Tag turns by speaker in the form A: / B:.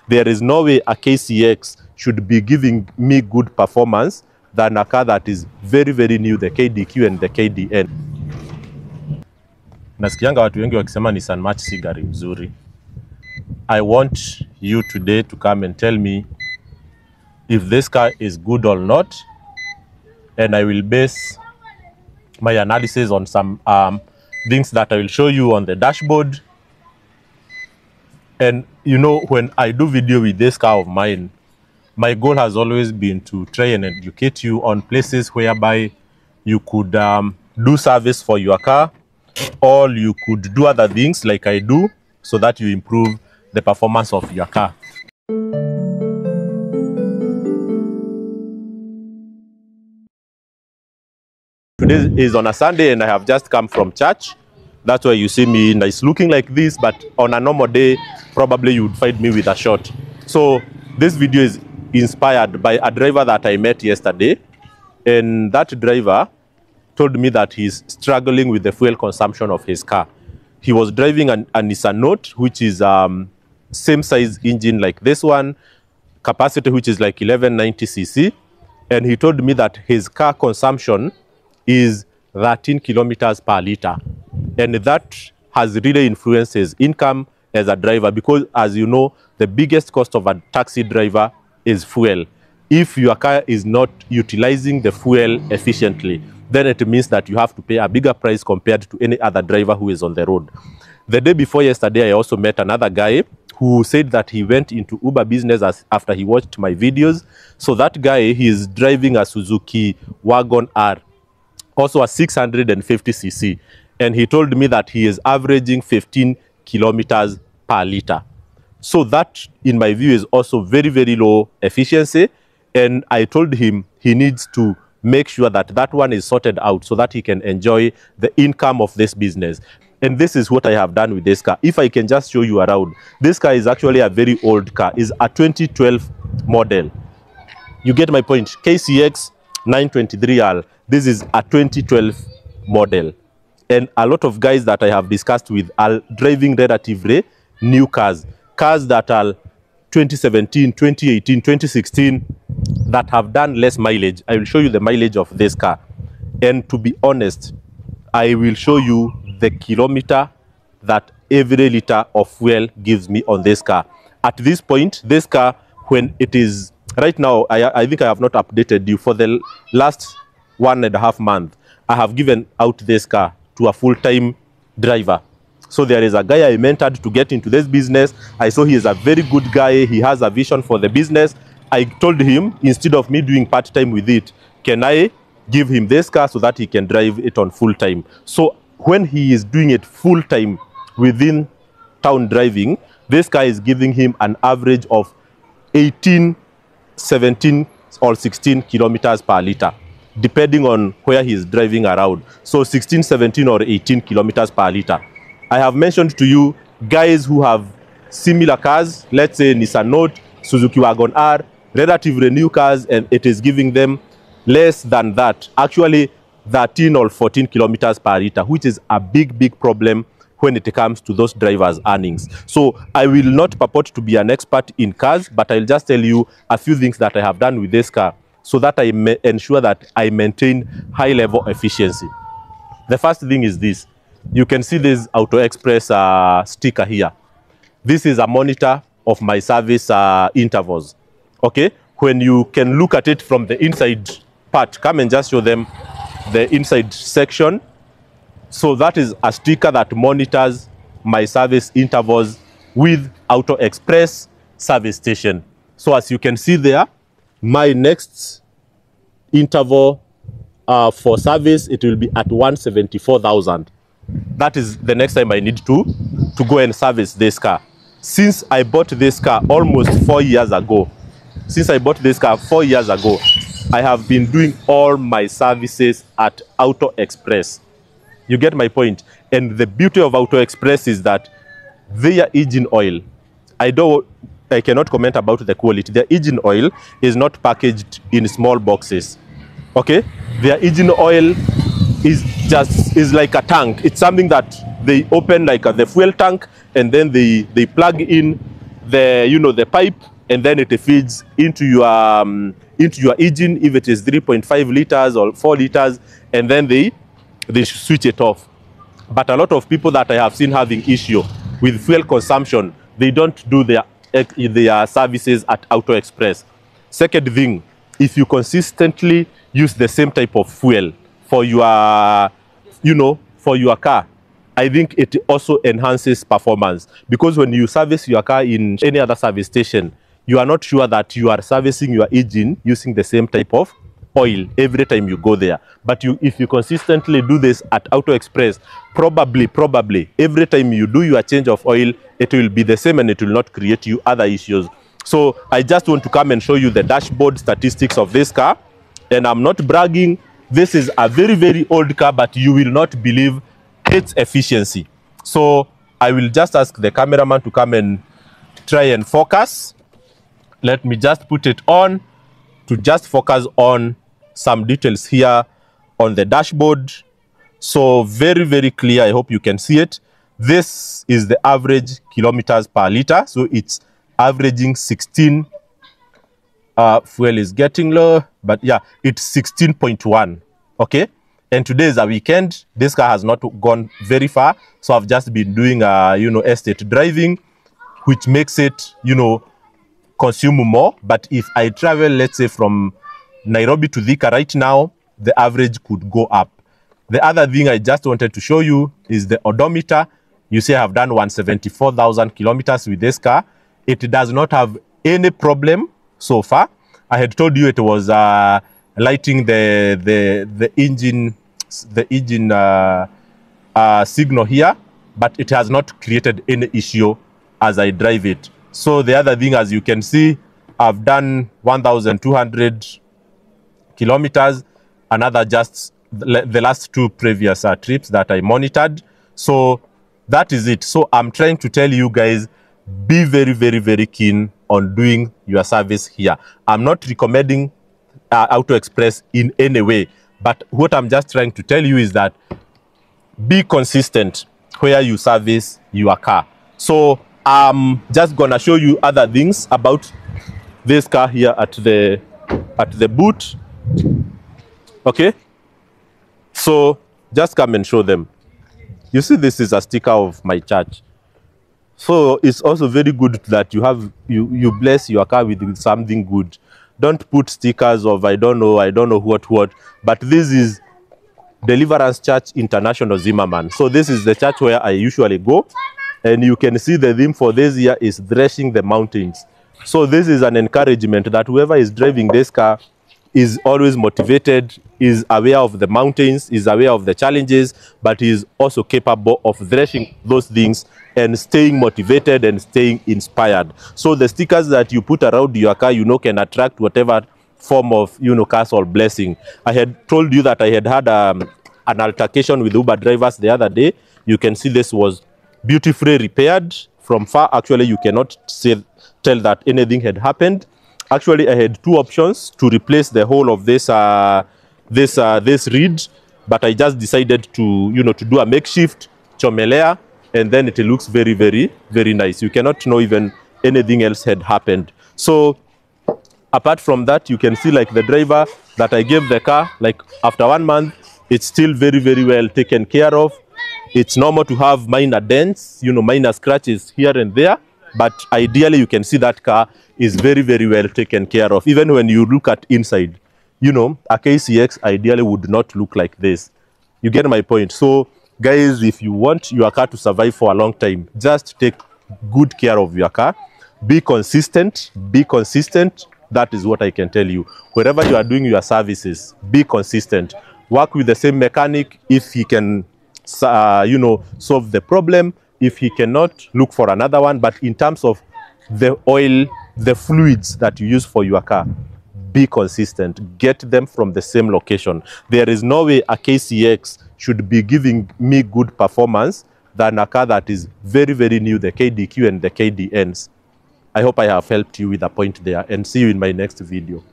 A: There is no way a KCX should be giving me good performance than a car that is very, very new, the KDQ and the KDN. Nasikianga watu wengi wakisema Nissan March si gari mzuri. I want you today to come and tell me if this car is good or not, and I will base my analysis on some things that I will show you on the dashboard. And you know, when I do video with this car of mine, my goal has always been to try and educate you on places whereby you could do service for your car, or you could do other things like I do, so that you improve the performance of your car. Today is on a Sunday and I have just come from church. That's why you see me nice looking like this, but on a normal day, probably you would find me with a short. So this video is inspired by a driver that I met yesterday. And that driver told me that he's struggling with the fuel consumption of his car. He was driving a Nissan Note, which is same size engine like this one, capacity which is like 1190 cc. And he told me that his car consumption is 13 kilometers per liter. And that has really influenced his income as a driver, because as you know, the biggest cost of a taxi driver is fuel. If your car is not utilizing the fuel efficiently, then it means that you have to pay a bigger price compared to any other driver who is on the road. The day before yesterday, I also met another guy who said that he went into Uber business after he watched my videos. So that guy, he is driving a Suzuki Wagon R, also a 650 cc. And he told me that he is averaging 15 kilometers per liter. So that, in my view, is also very, very low efficiency. And I told him he needs to make sure that that one is sorted out so that he can enjoy the income of this business. And this is what I have done with this car. If I can just show you around, this car is actually a very old car. It's a 2012 model. You get my point. KCX 923R. This is a 2012 model. And a lot of guys that I have discussed with are driving relatively new cars. Cars that are 2017, 2018, 2016, that have done less mileage. I will show you the mileage of this car. And to be honest, I will show you the kilometer that every liter of fuel gives me on this car. At this point, this car, when it is, right now, I think I have not updated you. For the last 1.5 months, I have given out this car to a full-time driver. So there is a guy I mentored to get into this business. I saw he is a very good guy. He has a vision for the business. I told him, instead of me doing part-time with it, can I give him this car so that he can drive it on full-time? So when he is doing it full-time within town driving, this car is giving him an average of 18, 17, or 16 kilometers per liter, depending on where he is driving around. So 16, 17, or 18 kilometers per liter. I have mentioned to you guys who have similar cars, let's say Nissan Note, Suzuki Wagon R, relatively new cars, and it is giving them less than that, actually 13 or 14 kilometers per liter, which is a big, big problem when it comes to those drivers' earnings. So I will not purport to be an expert in cars, but I'll just tell you a few things that I have done with this car so that I may ensure that I maintain high-level efficiency. The first thing is this. You can see this Auto Express sticker here. This is a monitor of my service intervals. Okay? When you can look at it from the inside part, come and just show them the inside section. So that is a sticker that monitors my service intervals with Auto Express service station. So as you can see there, my next interval for service, it will be at 174,000. That is the next time I need to go and service this car. Since I bought this car almost 4 years ago, I have been doing all my services at Auto Express. You get my point? And the beauty of Auto Express is that their engine oil, I cannot comment about the quality. Their engine oil is not packaged in small boxes. Okay? Their engine oil is like a tank. It's something that they open like the fuel tank, and then they plug in the pipe, and then it feeds into your engine, if it is 3.5 liters or 4 liters, and then they switch it off. But a lot of people that I have seen having issue with fuel consumption, they don't do their services at Auto Express. Second thing, if you consistently use the same type of fuel for your, for your car, I think it also enhances performance, because when you service your car in any other service station, you are not sure that you are servicing your engine using the same type of oil every time you go there. But if you consistently do this at Auto Express, probably every time you do your change of oil, it will be the same and it will not create you other issues. So I just want to come and show you the dashboard statistics of this car. And I'm not bragging. This is a very old car, but you will not believe its efficiency. So I will just ask the cameraman to come and try and focus. Let me just put it on to just focus on some details here on the dashboard. So very clear. I hope you can see it. This is the average kilometers per liter. So it's averaging 16. Fuel is getting low, but yeah, it's 16.1. Okay. And today is a weekend. This car has not gone very far. So I've just been doing, estate driving, which makes it, consume more. But if I travel, let's say from Nairobi to Thika right now, the average could go up. The other thing I just wanted to show you is the odometer. You see I've done 174,000 kilometers with this car. It does not have any problem so far. I had told you it was lighting the engine signal here, but it has not created any issue as I drive it. So the other thing, as you can see, I've done 1,200 kilometers, another just the last two previous trips that I monitored. So that is it. So I'm trying to tell you guys, be very keen on doing your service here. I'm not recommending Auto Express in any way, but what I'm just trying to tell you is that be consistent where you service your car. So I'm just gonna show you other things about this car here at the boot. Okay, so just come and show them. You see, this is a sticker of my church. So it's also very good that you bless your car with something good. Don't put stickers of I don't know what, but this is Deliverance Church International Zimmerman. So this is the church where I usually go, and you can see the theme for this year is threshing the mountains. So this is an encouragement that whoever is driving this car is always motivated, is aware of the mountains, is aware of the challenges, but is also capable of threshing those things and staying motivated and staying inspired. So the stickers that you put around your car, can attract whatever form of, curse or blessing. I had told you that I had an altercation with Uber drivers the other day. You can see this was beautifully repaired. From far, actually, you cannot tell that anything had happened. Actually, I had two options to replace the whole of this reed, but I just decided to do a makeshift chomelea, and then it looks very nice. You cannot know even anything else had happened. So apart from that, you can see like the driver that I gave the car, like after 1 month, it's still very well taken care of. It's normal to have minor dents, minor scratches here and there, but ideally you can see that car is very well taken care of. Even when you look at inside, a KCX ideally would not look like this. You get my point? So guys, if you want your car to survive for a long time, just take good care of your car. Be consistent. That is what I can tell you. Wherever you are doing your services, be consistent. Work with the same mechanic. If he can solve the problem. If he cannot, look for another one. But in terms of the oil, the fluids that you use for your car, be consistent. Get them from the same location. There is no way a KCX should be giving me good performance than a car that is very new, the KDQ and the KDNs. I hope I have helped you with a point there, and see you in my next video.